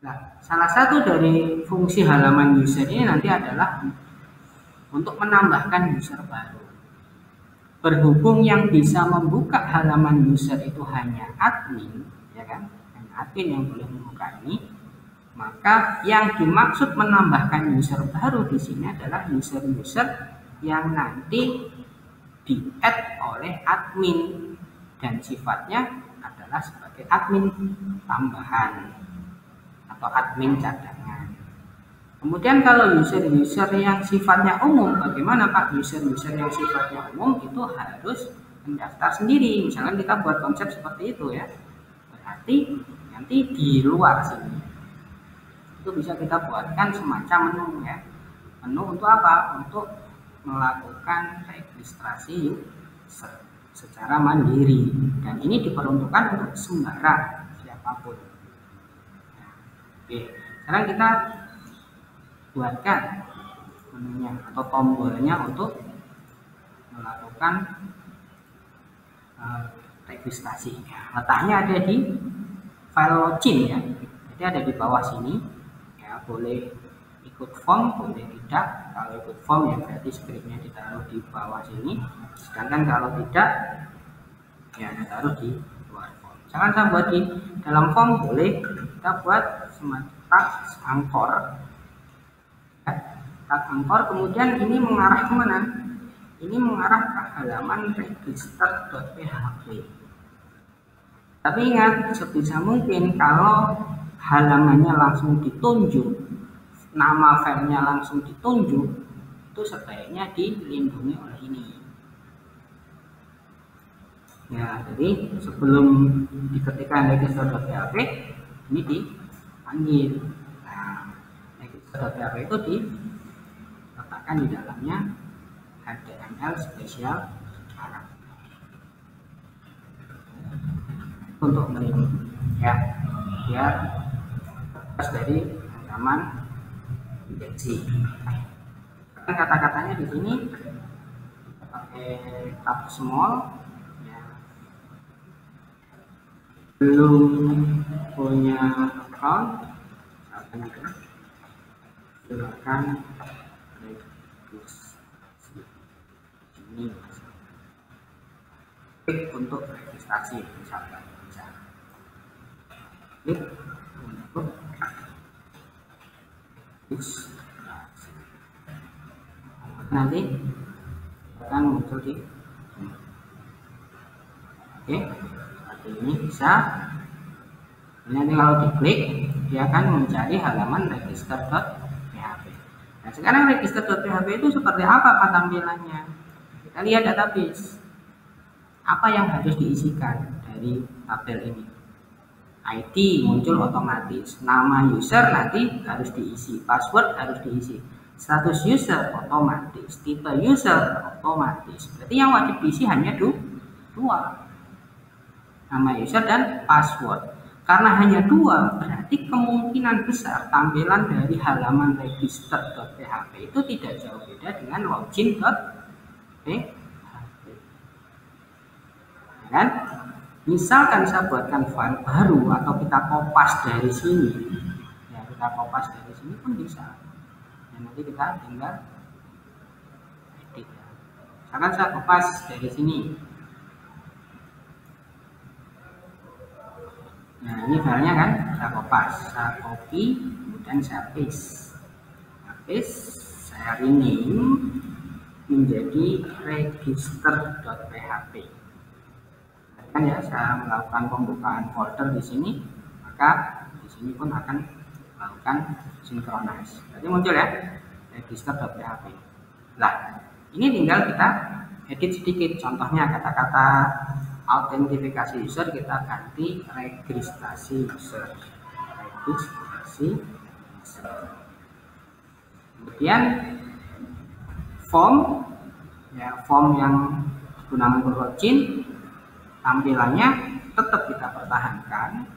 Nah, salah satu dari fungsi halaman user ini nanti adalah untuk menambahkan user baru. Berhubung yang bisa membuka halaman user itu hanya admin, ya kan? Hanya admin yang boleh membuka ini, maka yang dimaksud menambahkan user baru di sini adalah user-user yang nanti di-add oleh admin dan sifatnya adalah sebagai admin tambahan atau admin cadangan. Kemudian kalau user-user yang sifatnya umum, bagaimana Pak? User-user yang sifatnya umum itu harus mendaftar sendiri. Misalkan kita buat konsep seperti itu ya. Berarti nanti di luar sini itu bisa kita buatkan semacam menu ya. Menu untuk apa? Untuk melakukan registrasi user secara mandiri. Dan ini diperuntukkan untuk sembarang siapapun. Oke, sekarang kita buatkan menunya atau tombolnya untuk melakukan registrasi. Letaknya ada di file login ya, jadi ada di bawah sini ya. Boleh ikut form, boleh tidak. Kalau ikut form ya berarti scriptnya ditaruh di bawah sini, sedangkan kalau tidak ya ditaruh di luar form. Misalkan saya buat di dalam form, boleh kita buat semacam angkor. Angkor, kemudian ini mengarah kemana? Ini mengarah ke halaman register.php. Tapi ingat, sebisa mungkin kalau halamannya langsung ditunjuk, nama filenya langsung ditunjuk, itu sebaiknya dilindungi oleh ini. Ya, jadi sebelum diketikkan register.php, ini dipanggil. Nah, register.php itu diletakkan di dalamnya HTML spesial sekarang untuk melindungi ya, biar lepas dari ancaman infeksi. Kata-katanya di sini pakai tab small ya. Belum punya account, silakan ini klik untuk registrasi, misalkan bisa klik untuk registrasi, nanti akan muncul di sini. Oke, seperti ini bisa. Nanti kalau diklik dia akan mencari halaman register.php. Nah, sekarang register.php itu seperti apa tampilannya? Kita lihat database. Apa yang harus diisikan dari tabel ini? ID muncul otomatis, nama user nanti harus diisi, password harus diisi, status user otomatis, tipe user otomatis. Berarti yang wajib diisi hanya dua, nama user dan password. Karena hanya dua, berarti kemungkinan besar tampilan dari halaman register.php itu tidak jauh beda dengan login.php. Kan? Misalkan saya buatkan file baru atau kita kopas dari sini, ya kita kopas dari sini pun bisa. Dan nanti kita tinggal edit. Misalkan saya kopas dari sini. Nah ini filenya kan saya kopas, saya copy, kemudian saya paste. Saya rename menjadi register.php. Ya, saya melakukan pembukaan folder di sini, maka di sini pun akan melakukan synchronize. Jadi muncul ya register.php. Nah, ini tinggal kita edit sedikit. Contohnya kata-kata autentifikasi user kita ganti registrasi user. Kemudian form, ya form yang digunakan untuk login, tampilannya tetap kita pertahankan.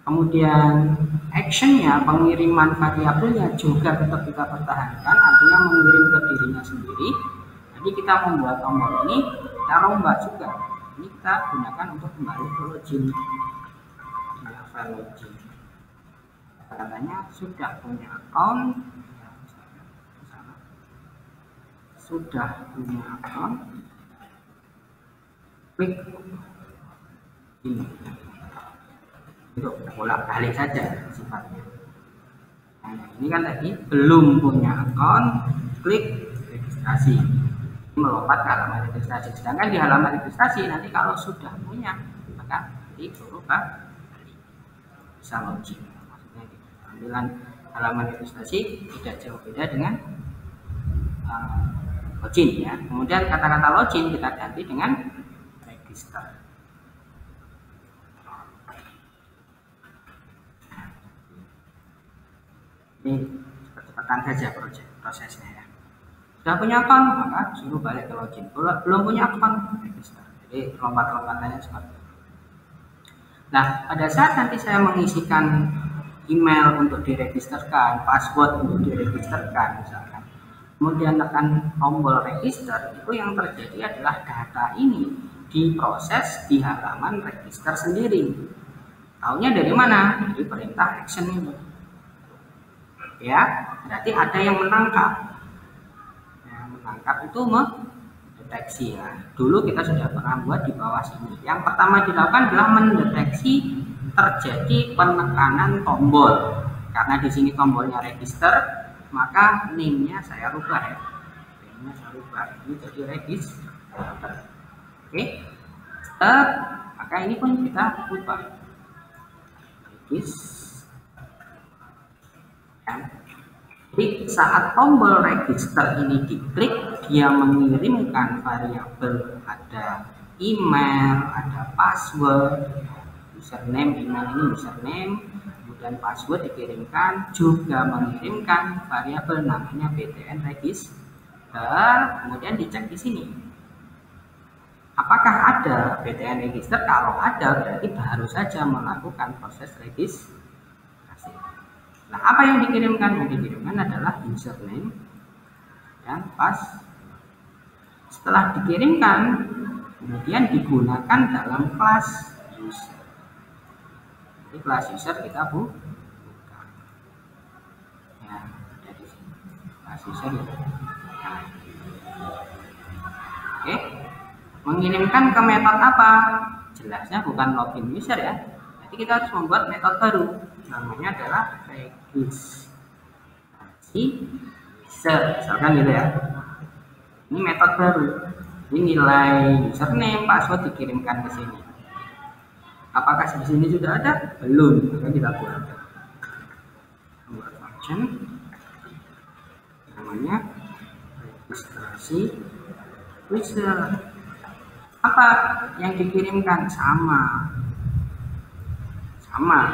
Kemudian actionnya, pengiriman variabelnya juga tetap kita pertahankan, artinya mengirim ke dirinya sendiri. Jadi kita membuat tombol ini kita rombak juga. Ini kita gunakan untuk kembali ke login, ya, file login. katanya sudah punya account, klik ini untuk bolak-balik saja sifatnya. Nah, ini kan tadi belum punya account, klik registrasi, melompat ke halaman registrasi. Sedangkan di halaman registrasi nanti kalau sudah punya maka disuruh bisa login. Maksudnya tampilan halaman registrasi tidak jauh beda dengan login ya. Kemudian kata-kata login kita ganti dengan register. Ini percepatan saja prosesnya ya. Sudah punya akun maka suruh balik ke login. Belum punya akun register. Jadi lompat-lompatannya seperti itu. Nah, pada saat nanti saya mengisikan email untuk diregisterkan, password untuk diregisterkan misalkan, kemudian tekan tombol register, itu yang terjadi adalah data ini diproses di halaman register sendiri. Taunya dari mana? Dari perintah action ini. Ya, berarti ada yang menangkap. Ya, menangkap itu mendeteksi ya. Dulu kita sudah pernah buat di bawah sini. Yang pertama dilakukan adalah mendeteksi terjadi penekanan tombol. Karena di sini tombolnya register, maka name-nya saya rubah ya. Name-nya saya rubah. Ini jadi register. Oke. Start, maka ini pun kita rubah. Register. Jadi saat tombol register ini diklik, dia mengirimkan variabel, ada email, ada password, username, email ini username, kemudian password dikirimkan, juga mengirimkan variabel namanya btn register. Kemudian dicek di sini, apakah ada btn register? Kalau ada, berarti baru saja melakukan proses registrasi. Nah, apa yang dikirimkan? Yang dikirimkan adalah username dan password. Setelah dikirimkan, kemudian digunakan dalam kelas user. Jadi kelas user kita buka. Ya, dari sini. Kelas user itu. Nah. Oke. Mengirimkan ke metode apa? Jelasnya bukan login user ya. Jadi kita harus membuat metode baru. Namanya adalah registrasi user, misalkan gitu ya. Ini metode baru. Ini nilai username, password dikirimkan ke sini. Apakah di sini sudah ada? Belum. Maka kita buat function namanya registrasi user. Apa yang dikirimkan? Sama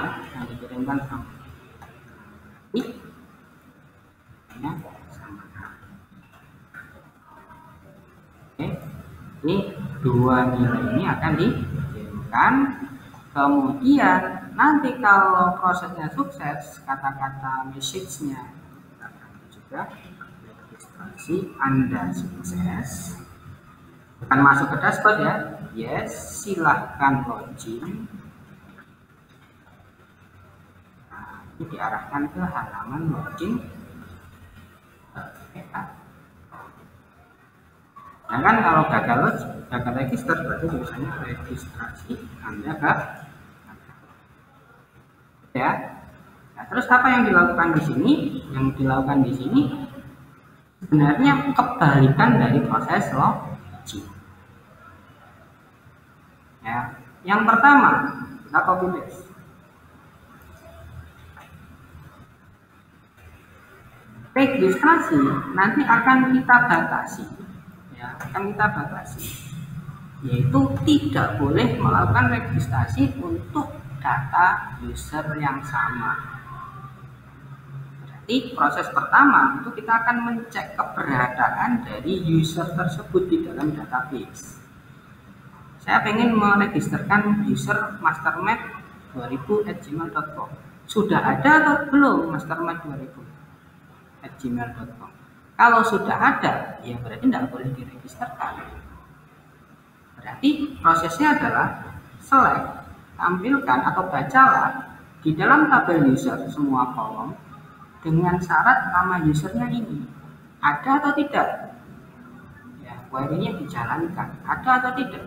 ya, yang dikirimkan sama. Ya, sama. Oke, ini dua nilai ini akan dikirimkan. Kemudian nanti kalau prosesnya sukses, kata-kata message-nya akan juga registrasi Anda sukses. Akan masuk ke dashboard ya. Yes, silahkan login. Diarahkan ke halaman login. Sedangkan kalau gagal register, berarti tulisannya registrasi Anda ke ya. Nah, terus apa yang dilakukan di sini? Yang dilakukan di sini sebenarnya kebalikan dari proses login. Ya, yang pertama kita copy paste. Registrasi nanti akan kita batasi, ya, yaitu tidak boleh melakukan registrasi untuk data user yang sama. Berarti proses pertama itu kita akan mencek keberadaan dari user tersebut di dalam database. Saya ingin meregisterkan user mastermed2000@gmail.com. Sudah ada atau belum mastermed2000@gmail.com? Kalau sudah ada, ya berarti tidak boleh diregisterkan. Berarti prosesnya adalah select, tampilkan atau bacalah di dalam tabel user semua kolom dengan syarat nama usernya ini ada atau tidak. Ya, query-nya dijalankan, ada atau tidak,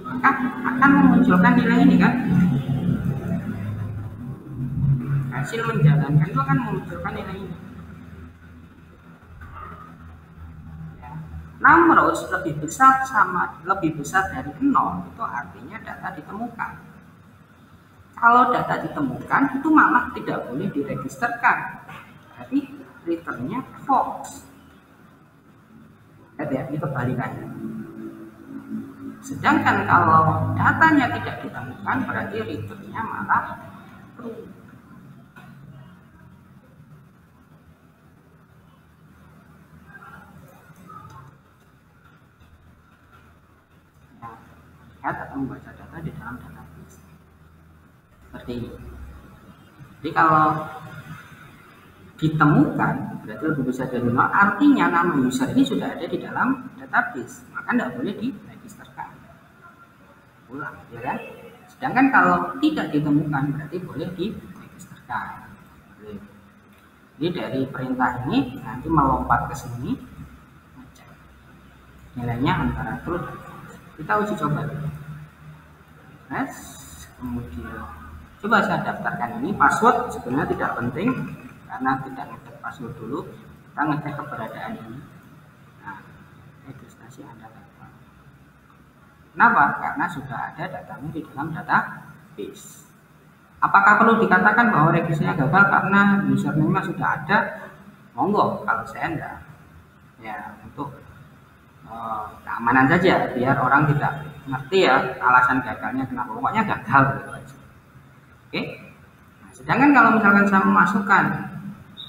maka akan memunculkan nilai ini kan. Hasil menjalankan itu akan memunculkan nilai ini. Ya. Namun lebih besar dari 0 itu artinya data ditemukan. Kalau data ditemukan itu malah tidak boleh diregisterkan, jadi returnnya false. Lihat ya, ini kebalikannya. Sedangkan kalau datanya tidak ditemukan berarti returnnya malah true. Lihat atau membaca data di dalam database seperti ini. Jadi kalau ditemukan berarti lebih besar dari 0, artinya nama user ini sudah ada di dalam database, maka tidak boleh diregisterkan ulang, ya kan? Sedangkan kalau tidak ditemukan berarti boleh diregisterkan. Jadi dari perintah ini nanti melompat ke sini, ngecek nilainya antara true. Kita uji coba dulu. Kemudian coba saya daftarkan ini. Password sebenarnya tidak penting karena tidak ngecek password dulu, kita ngecek keberadaan ini. Nah, registrasi Anda gagal. Kenapa? Karena sudah ada datanya di dalam database. Apakah perlu dikatakan bahwa registrasinya gagal karena username sudah ada? Monggo, kalau saya enggak. Ya, untuk keamanan saja biar orang tidak ngerti ya alasan gagalnya kenapa, pokoknya gagal gitu aja. Oke. Nah, sedangkan kalau misalkan saya memasukkan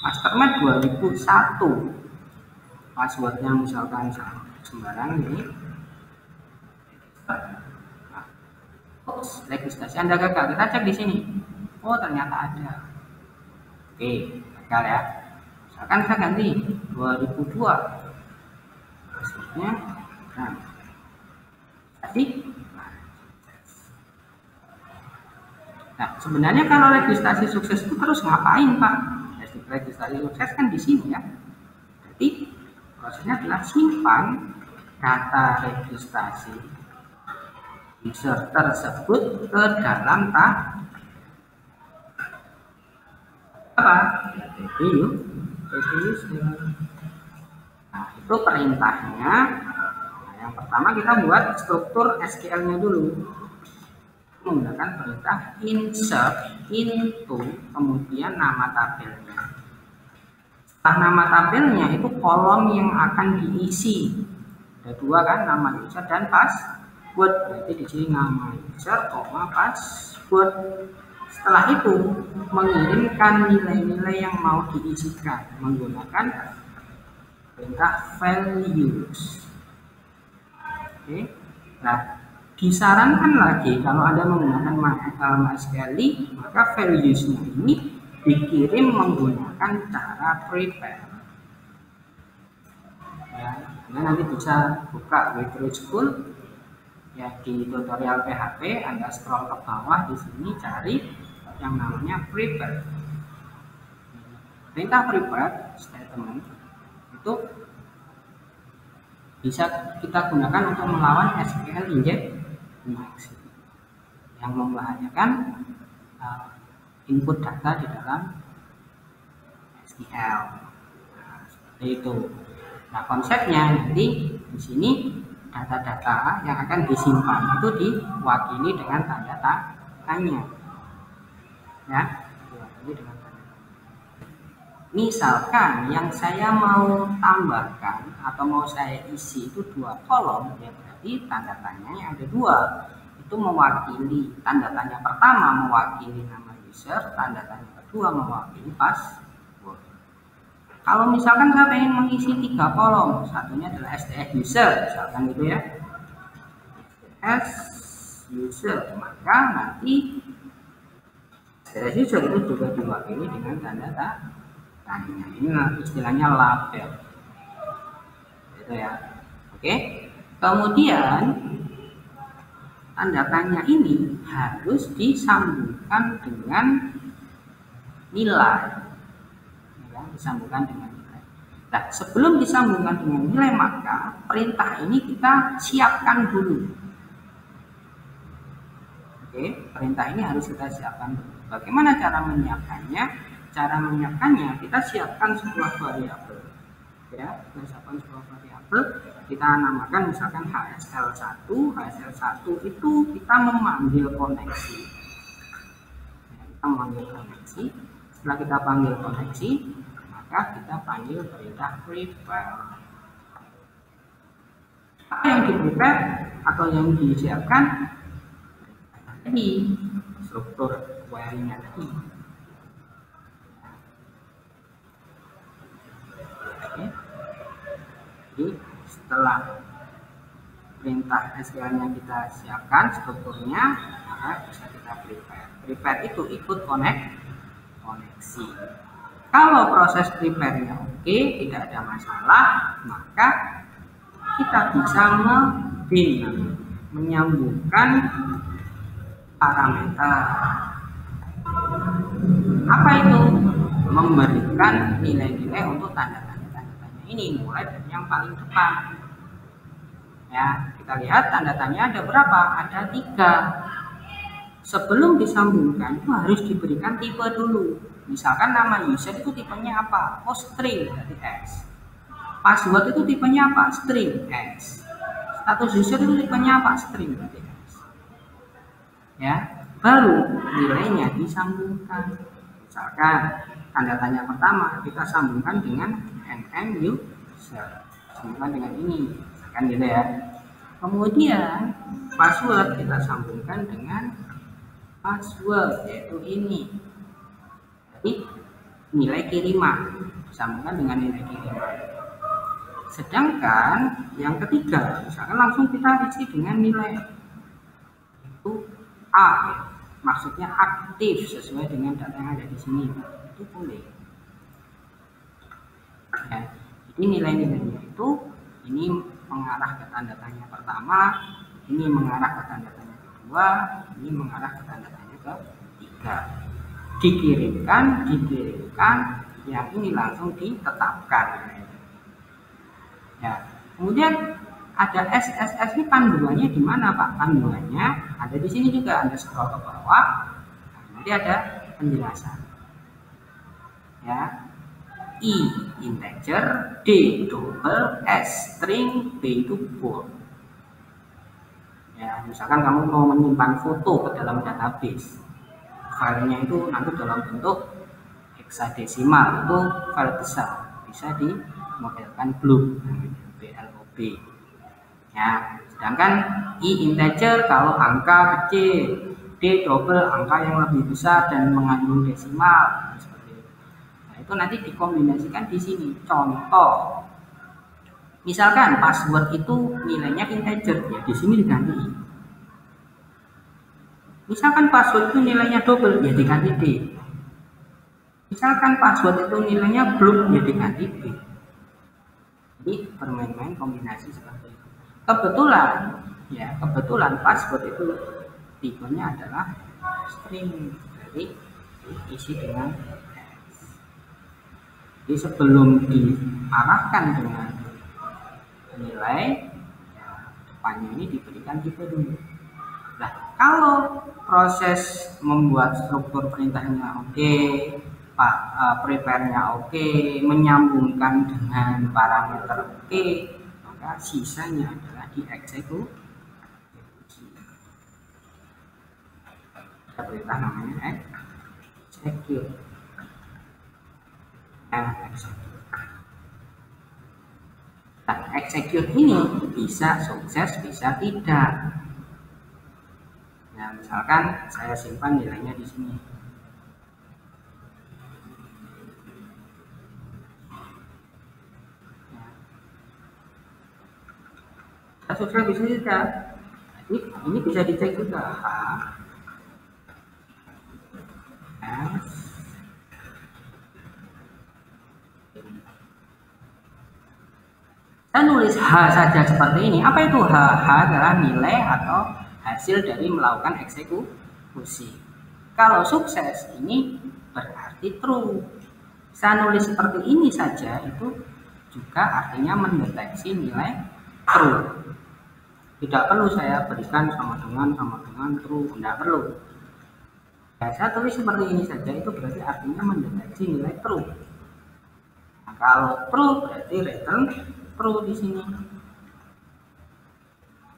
mastermind 2001 passwordnya misalkan sembarang ini, nah, registrasi Anda gagal. Kita cek di sini, oh ternyata ada. Oke, gagal ya. Misalkan saya ganti 2002 maksudnya. Nah, tadi sebenarnya kalau registrasi sukses itu terus ngapain Pak? Registrasi sukses kan di sini ya. Jadi prosesnya adalah simpan data registrasi user tersebut ke dalam tab apa? TPU. Nah, itu perintahnya. Nah, yang pertama kita buat struktur SQL-nya dulu menggunakan perintah insert into kemudian nama tabelnya. Setelah nama tabelnya itu kolom yang akan diisi. Ada dua kan, nama user dan password. Berarti di sini nama user, password. Setelah itu mengirimkan nilai-nilai yang mau diisikan menggunakan perintah values. Oke. Nah, disarankan lagi kalau Anda menggunakan MySQL, maka values-nya ini dikirim menggunakan cara prepare. Ya, Anda nanti bisa buka Wipro School ya di tutorial PHP, Anda scroll ke bawah di sini cari yang namanya prepare. Perintah prepare statement itu bisa kita gunakan untuk melawan SQL injection yang membahayakan input data di dalam SQL. Nah, seperti itu. Nah, konsepnya nanti di sini data-data yang akan disimpan itu diwakili dengan tanda tanya. Ya, diwakili dengan tanda tanya. Misalkan yang saya mau tambahkan atau mau saya isi itu 2 kolom, ya berarti tanda tanyanya ada 2. Itu mewakili, tanda tanya pertama mewakili nama user, tanda tanya kedua mewakili password. Kalau misalkan saya ingin mengisi 3 kolom, satunya adalah STS user, misalkan gitu ya, STS user, maka nanti STS user itu juga diwakili dengan tanda tanya. Ini istilahnya label, gitu ya. Oke. Kemudian tanda tanya ini harus disambungkan dengan nilai, ya, disambungkan dengan nilai. Nah, sebelum disambungkan dengan nilai, maka perintah ini kita siapkan dulu. Oke, perintah ini harus kita siapkan dulu. Bagaimana cara menyiapkannya? Cara menyiapkannya, kita siapkan sebuah variabel. Ya, kita siapkan sebuah variabel, kita namakan misalkan HSL1. HSL1 itu kita memanggil koneksi. Ya, kita memanggil koneksi. Setelah kita panggil koneksi, maka kita panggil perintah prepare. Apa yang di-prepare atau yang disiapkan? Ini struktur query-nya tadi. Jadi setelah perintah SQL-nya kita siapkan strukturnya, maka bisa kita prepare. Prepare itu ikut koneksi. Kalau proses prepare-nya oke, tidak ada masalah, maka kita bisa menyambungkan parameter. Apa itu? Memberikan nilai-nilai untuk tanda-tanya ini, mulai dari yang paling depan. Ya, kita lihat tanda tanya ada berapa? Ada 3. Sebelum disambungkan itu harus diberikan tipe dulu. Misalkan nama user itu tipenya apa? Oh, string, berarti S. Password itu tipenya apa? String, S. Status user itu tipenya apa? String, berarti S. Ya, baru nilainya disambungkan. Misalkan tanda tanya pertama kita sambungkan dengan user, sambungkan dengan ini, kan gitu ya. Kemudian password kita sambungkan dengan password, yaitu ini. Jadi nilai kiriman sambungkan dengan nilai kiriman. Sedangkan yang ketiga, misalkan langsung kita isi dengan nilai itu A, maksudnya aktif sesuai dengan data yang ada di sini, itu boleh. Ya, jadi nilai-nilainya itu ini mengarah ke tanda tanya pertama, ini mengarah ke tanda tanya kedua, ini mengarah ke tanda tanya ketiga. Dikirimkan, yang ini langsung ditetapkan. Ya, kemudian ada SSS, ini panduannya di mana, Pak? Panduannya ada di sini juga, Anda scroll ke bawah, nanti ada penjelasan. Ya. I integer, D double, S string, B itu bold. Ya, misalkan kamu mau menyimpan foto ke dalam database, filenya itu nanti dalam bentuk hexadesimal, itu file besar, bisa dimodelkan blob, BLOB. Ya, sedangkan I integer kalau angka kecil, D double angka yang lebih besar dan mengandung desimal. Itu nanti dikombinasikan di sini. Contoh, misalkan password itu nilainya integer, ya di sini diganti I. Misalkan password itu nilainya double, ya diganti D. Misalkan password itu nilainya blob, ya diganti B. Jadi bermain-main kombinasi seperti itu. Kebetulan password itu tipenya adalah string, jadi diisi dengan. Jadi sebelum diarahkan dengan nilai, ya, depannya ini diberikan tipe dulu. Nah, kalau proses membuat struktur perintahnya oke, prepare-nya oke, menyambungkan dengan parameter oke, maka sisanya adalah dieksekusi. Ada perintah namanya execute. Nah, execute ini bisa sukses, bisa tidak. Nah, misalkan saya simpan nilainya di sini. Nah, sukses bisa tidak. Ini bisa dicek juga. Saya nulis H saja seperti ini. Apa itu H? H adalah nilai atau hasil dari melakukan eksekusi. Kalau sukses ini berarti true. Saya nulis seperti ini saja itu juga artinya mendeteksi nilai true. Tidak perlu saya berikan sama dengan true, tidak perlu. Ya, saya tulis seperti ini saja itu berarti artinya mendeteksi nilai true. Nah, kalau true berarti return true di sini.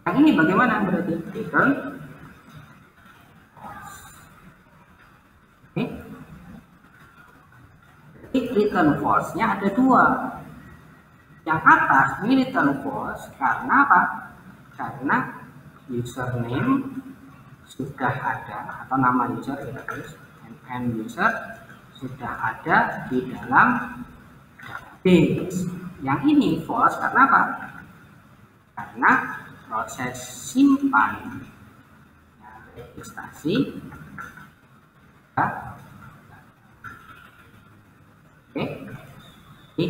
Yang ini bagaimana berarti return? Oke. Jadi return false-nya ada dua. Yang atas ini return false karena apa? Karena username sudah ada atau nama user kita tulis end user sudah ada di dalam database. Yang ini false karena apa? Karena proses simpan registrasi oke. Ini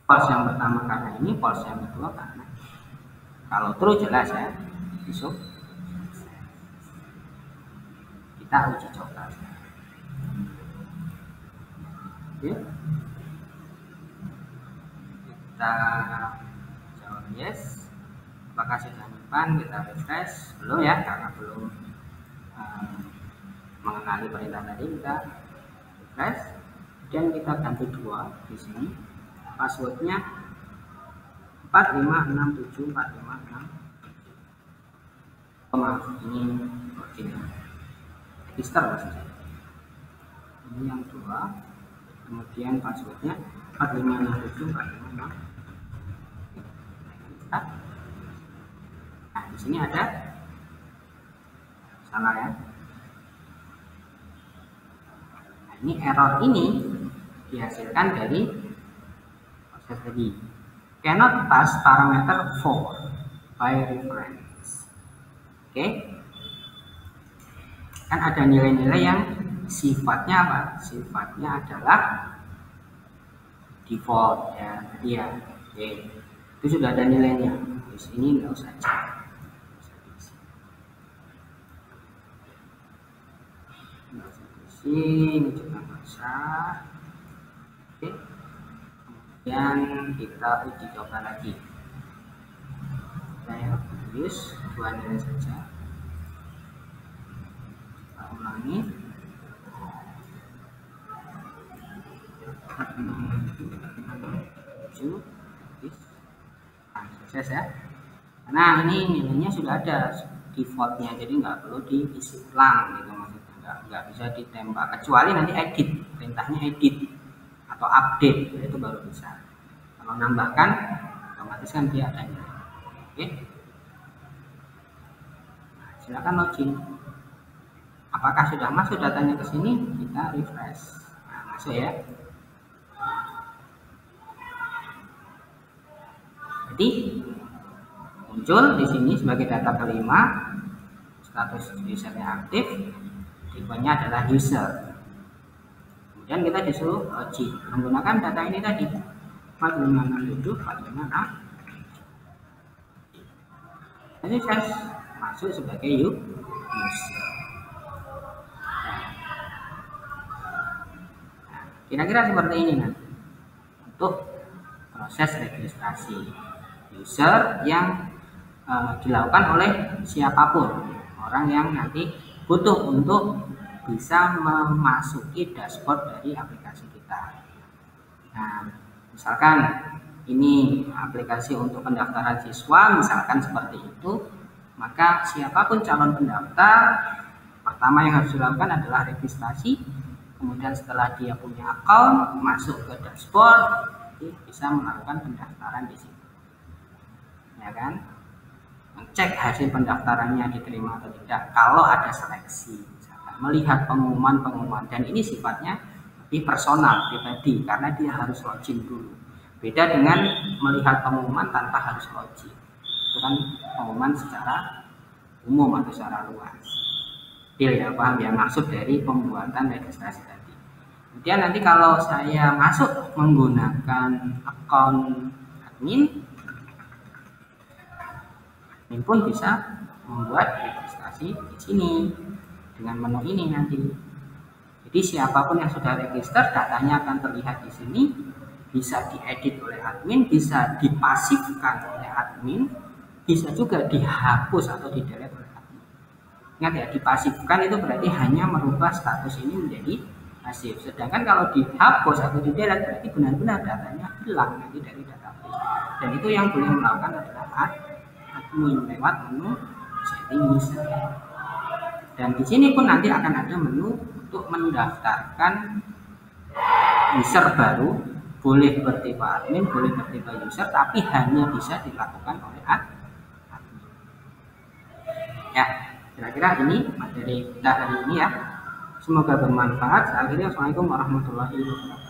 false yang pertama karena ini, false yang kedua karena kalau true jelas ya besok kita uji coba. Oke. Kita jawab yes. Apakah sudah nyimpan? Kita refresh. Belum ya, karena belum mengenali perintah tadi. Kita refresh. Kemudian kita ganti 2 di sini. Passwordnya 4567456. Oh, maaf, ini login. Register maksudnya. Ini yang 2. Kemudian passwordnya 4567456. Nah, di sini ada salah ya. Nah, ini error ini dihasilkan dari proses tadi. Cannot pass parameter 4 by reference. Oke. Kan ada nilai-nilai yang sifatnya apa? Sifatnya adalah default ya. Iya. Oke. Itu sudah ada nilainya. Di sini nggak usah cek. Ini juga nggak usah. Oke. Kemudian kita uji coba lagi. Saya use 2 nilai saja. Kita ulangi. Nah, sukses ya. Nah, ini nilainya sudah ada defaultnya, jadi nggak perlu diisi ulang gitu maksudnya, nggak bisa ditembak kecuali nanti edit, perintahnya edit atau update, itu baru bisa. Kalau nambahkan otomatis kan dia ada nilai. Oke. Nah, silakan login. Apakah sudah masuk datanya ke sini? Kita refresh. Nah, masuk ya. Jadi muncul di sini sebagai data kelima, status usernya aktif, tipenya adalah user. Kemudian kita disuruh login menggunakan data ini tadi 4567456. Jadi saya masuk sebagai user. Nah, kira-kira seperti ini nanti untuk proses registrasi user yang dilakukan oleh siapapun, orang yang nanti butuh untuk bisa memasuki dashboard dari aplikasi kita. Nah, misalkan ini aplikasi untuk pendaftaran siswa, misalkan seperti itu, maka siapapun calon pendaftar, pertama yang harus dilakukan adalah registrasi. Kemudian setelah dia punya account, masuk ke dashboard, bisa melakukan pendaftaran di situ. Ya kan, cek hasil pendaftarannya diterima atau tidak. Kalau ada seleksi, misalkan melihat pengumuman, dan ini sifatnya lebih personal, pribadi, karena dia harus login dulu. Beda dengan melihat pengumuman tanpa harus login. Itu kan pengumuman secara umum atau secara luas. Deal ya, paham ya maksud dari pembuatan registrasi tadi. Kemudian nanti kalau saya masuk menggunakan akun admin pun bisa membuat registrasi di sini dengan menu ini nanti. Jadi siapapun yang sudah register, datanya akan terlihat di sini, bisa diedit oleh admin, bisa dipasifkan oleh admin, bisa juga dihapus atau di-delete oleh admin. Ingat ya, dipasifkan itu berarti hanya merubah status ini menjadi pasif. Sedangkan kalau dihapus atau di-delete berarti benar-benar datanya hilang nanti dari database. Dan itu yang boleh melakukan adalah admin lewat menu setting user. Dan di sini pun nanti akan ada menu untuk mendaftarkan user baru, boleh bertipe admin, boleh bertipe user, tapi hanya bisa dilakukan oleh admin. Ya, kira-kira ini materi kita hari ini ya. Semoga bermanfaat. Akhirnya, Assalamualaikum warahmatullahi wabarakatuh.